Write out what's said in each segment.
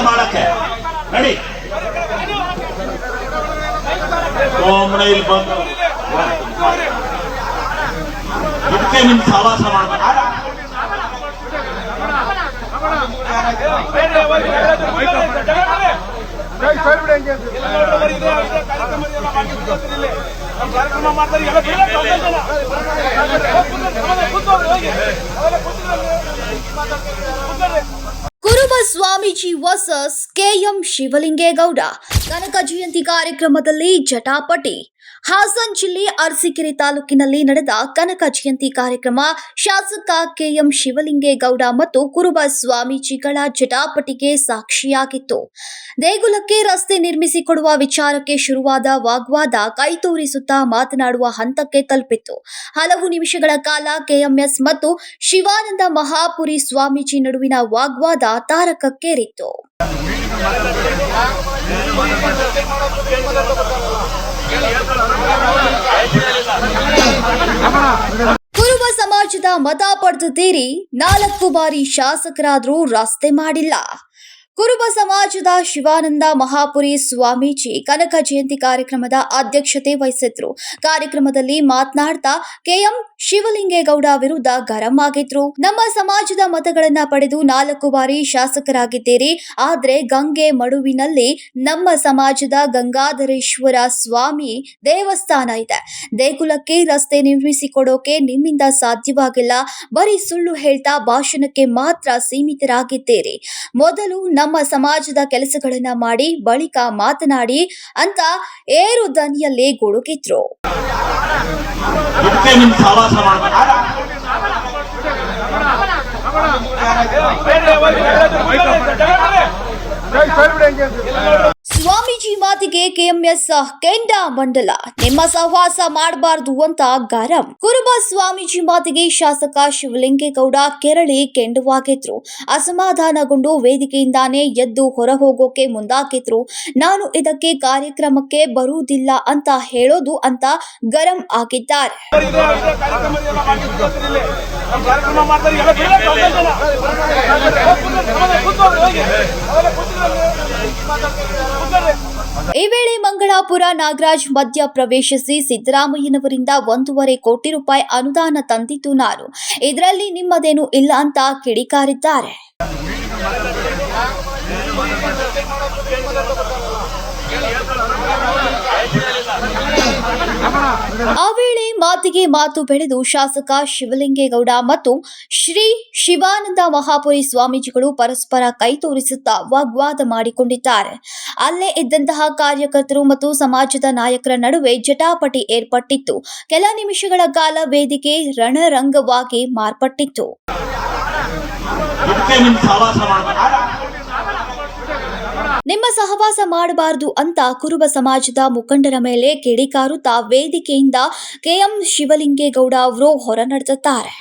ಮಾಡಕ್ಕೆ ನಡಿ ಸೋಮನೆ ಇಲ್ಲಿ ಬಂದು ಇದಕ್ಕೆ ನಿಮ್ ಸವಾಸ ಮಾಡ್ಬೇಕು. ಕುರುಬ ಸ್ವಾಮೀಜಿ ವರ್ಸಸ್ ಕೆಎಂ ಶಿವಲಿಂಗೇಗೌಡ ಕನಕ ಜಯಂತಿ ಕಾರ್ಯಕ್ರಮದಲ್ಲಿ ಜಟಾಪಟಿ. ಹಾಸನ್ ಜಿಲ್ಲೆ ಅರಸೀಕೆರೆ ತಾಲೂಕಿನಲ್ಲಿ ನಡೆದ ಕನಕ ಜಯಂತಿ ಕಾರ್ಯಕ್ರಮ ಶಾಸಕ ಕೆಎಂ ಶಿವಲಿಂಗೇಗೌಡ ಮತ್ತು ಕುರುಬ ಸ್ವಾಮೀಜಿಗಳ ಜಟಾಪಟಿಗೆ ಸಾಕ್ಷಿಯಾಗಿತ್ತು. ದೇಗುಲಕ್ಕೆ ರಸ್ತೆ ನಿರ್ಮಿಸಿಕೊಡುವ ವಿಚಾರಕ್ಕೆ ಶುರುವಾದ ವಾಗ್ವಾದ ಕೈತೋರಿಸುತ್ತಾ ಮಾತನಾಡುವ ಹಂತಕ್ಕೆ ತಲುಪಿತ್ತು. ಹಲವು ನಿಮಿಷಗಳ ಕಾಲ ಕೆಎಂಎಸ್ ಮತ್ತು ಶಿವಾನಂದ ಮಹಾಪುರಿ ಸ್ವಾಮೀಜಿ ನಡುವಿನ ವಾಗ್ವಾದ ತಾರಕಕ್ಕೇರಿತ್ತು. ಕುರುಬ ಸಮಾಜದ ಮತ ಪಡೆದಿದ್ದೀರಿ, 4 ಬಾರಿ ಶಾಸಕರಾದರೂ ರಸ್ತೆ ಮಾಡಿಲ್ಲ. ಕುರುಬ ಸಮಾಜದ ಶಿವಾನಂದ ಮಹಾಪುರಿ ಸ್ವಾಮೀಜಿ ಕನಕ ಜಯಂತಿ ಕಾರ್ಯಕ್ರಮದ ಅಧ್ಯಕ್ಷತೆ ವಹಿಸಿದ್ರು. ಕಾರ್ಯಕ್ರಮದಲ್ಲಿ ಮಾತನಾಡ್ತಾ ಕೆಎಂ ಶಿವಲಿಂಗೇಗೌಡ ವಿರುದ್ಧ ಗರಂ ಆಗಿದ್ರು. ನಮ್ಮ ಸಮಾಜದ ಮತಗಳನ್ನ ಪಡೆದು 4 ಬಾರಿ ಶಾಸಕರಾಗಿದ್ದೀರಿ, ಆದ್ರೆ ಗಂಗೆ ಮಡುವಿನಲ್ಲಿ ನಮ್ಮ ಸಮಾಜದ ಗಂಗಾಧರೇಶ್ವರ ಸ್ವಾಮಿ ದೇವಸ್ಥಾನ ಇದೆ. ದೇಗುಲಕ್ಕೆ ರಸ್ತೆ ನಿರ್ಮಿಸಿಕೊಡೋಕೆ ನಿಮ್ಮಿಂದ ಸಾಧ್ಯವಾಗಿಲ್ಲ. ಬರೀ ಸುಳ್ಳು ಹೇಳ್ತಾ ಭಾಷಣಕ್ಕೆ ಮಾತ್ರ ಸೀಮಿತರಾಗಿದ್ದೀರಿ. ಮೊದಲು ನಮ್ಮ ಸಮಾಜದ ಕೆಲಸಗಳನ್ನ ಮಾಡಿ ಬಳಿಕ ಮಾತನಾಡಿ ಅಂತ ಏರು ದನಿಯಲ್ಲಿ ಗುಡುಗಿದ್ರು. ಸ್ವಾಮೀಜಿ ಮಾತಿಗೆ ಕೆಎಂಎಸ್ ಕೆಂಡ ಮಂಡಲ, ನಿಮ್ಮ ಸಹವಾಸ ಮಾಡಬಾರದು ಅಂತ ಗರಂ. ಕುರುಬ ಸ್ವಾಮೀಜಿ ಮಾತಿಗೆ ಶಾಸಕ ಶಿವಲಿಂಗೇಗೌಡ ಕೆರಳಿ ಕೆಂಡವಾಗಿದ್ರು. ಅಸಮಾಧಾನಗೊಂಡು ವೇದಿಕೆಯಿಂದಾನೇ ಎದ್ದು ಹೊರ ಹೋಗೋಕೆ ಮುಂದಾಗಿದ್ರು. ನಾನು ಇದಕ್ಕೆ ಕಾರ್ಯಕ್ರಮಕ್ಕೆ ಬರುವುದಿಲ್ಲ ಅಂತ ಹೇಳೋದು ಅಂತ ಗರಂ ಆಗಿದ್ದಾರೆ. ಈ ವೇಳೆ ಮಂಗಳಾಪುರ ನಾಗರಾಜ್ ಮಧ್ಯ ಪ್ರವೇಶಿಸಿ ಸಿದ್ದರಾಮಯ್ಯನವರಿಂದ 1.5 ಕೋಟಿ ರೂಪಾಯಿ ಅನುದಾನ ತಂದಿದ್ದು ನಾನು, ಇದರಲ್ಲಿ ನಿಮ್ಮದೇನು ಇಲ್ಲ ಅಂತ ಕಿಡಿಕಾರಿದ್ದಾರೆ. ಆ ವೇಳೆ ಮಾತಿಗೆ ಮಾತು ಬೆಳೆದು ಶಾಸಕ ಶಿವಲಿಂಗೇಗೌಡ ಮತ್ತು ಶ್ರೀ ಶಿವಾನಂದ ಮಹಾಪುರಿ ಸ್ವಾಮೀಜಿಗಳು ಪರಸ್ಪರ ಕೈ ತೋರಿಸುತ್ತಾ ವಾಗ್ವಾದ ಮಾಡಿಕೊಂಡಿದ್ದಾರೆ. ಅಲ್ಲೇ ಇದ್ದಂತಹ ಕಾರ್ಯಕರ್ತರು ಮತ್ತು ಸಮಾಜದ ನಾಯಕರ ನಡುವೆ ಜಟಾಪಟಿ ಏರ್ಪಟ್ಟಿತ್ತು. ಕೆಲ ನಿಮಿಷಗಳ ಕಾಲ ವೇದಿಕೆ ರಣರಂಗವಾಗಿ ಮಾರ್ಪಟ್ಟಿತ್ತು. ನಿಮ್ಮ ಸಹವಾಸ ಮಾಡಬಾರದು ಅಂತ ಕುರುಬ ಸಮಾಜದ ಮುಖಂಡರ ಮೇಲೆ ಕಿಡಿಕಾರುತ್ತಾ ವೇದಿಕೆಯಿಂದ ಕೆಎಂ ಶಿವಲಿಂಗೇಗೌಡ ಅವರು ಹೊರ ನಡೆದಿದ್ದಾರೆ.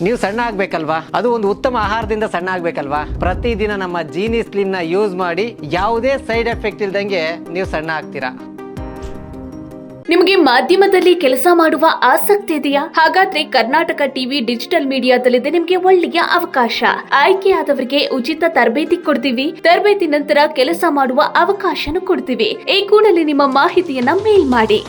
ನೀವು ಸಣ್ಣ ಆಗ್ಬೇಕಲ್ವಾ, ಅದು ಒಂದು ಉತ್ತಮ ಆಹಾರದಿಂದ ಸಣ್ಣ ಆಗ್ಬೇಕಲ್ವಾ. ಪ್ರತಿದಿನ ನಮ್ಮ ಜೀನಿ ಸ್ಲಿಮ್ ನ ಯೂಸ್ ಮಾಡಿ ಯಾವುದೇ ಸೈಡ್ ಎಫೆಕ್ಟ್ ಇಲ್ದಂಗೆ ನೀವು ಸಣ್ಣ ಆಗ್ತೀರಾ. ನಿಮಗೆ ಮಾಧ್ಯಮದಲ್ಲಿ ಕೆಲಸ ಮಾಡುವ ಆಸಕ್ತಿ ಇದೆಯಾ? ಹಾಗಾದ್ರೆ ಕರ್ನಾಟಕ ಟಿವಿ ಡಿಜಿಟಲ್ ಮೀಡಿಯಾದಲ್ಲಿದೆ ನಿಮಗೆ ಒಳ್ಳೆಯ ಅವಕಾಶ. ಆಯ್ಕೆಯಾದವರಿಗೆ ಉಚಿತ ತರಬೇತಿ ಕೊಡ್ತೀವಿ. ತರಬೇತಿ ನಂತರ ಕೆಲಸ ಮಾಡುವ ಅವಕಾಶನೂ ಕೊಡ್ತೀವಿ. ಈ ಕೂಡಲೇ ನಿಮ್ಮ ಮಾಹಿತಿಯನ್ನ ಮೇಲ್ ಮಾಡಿ.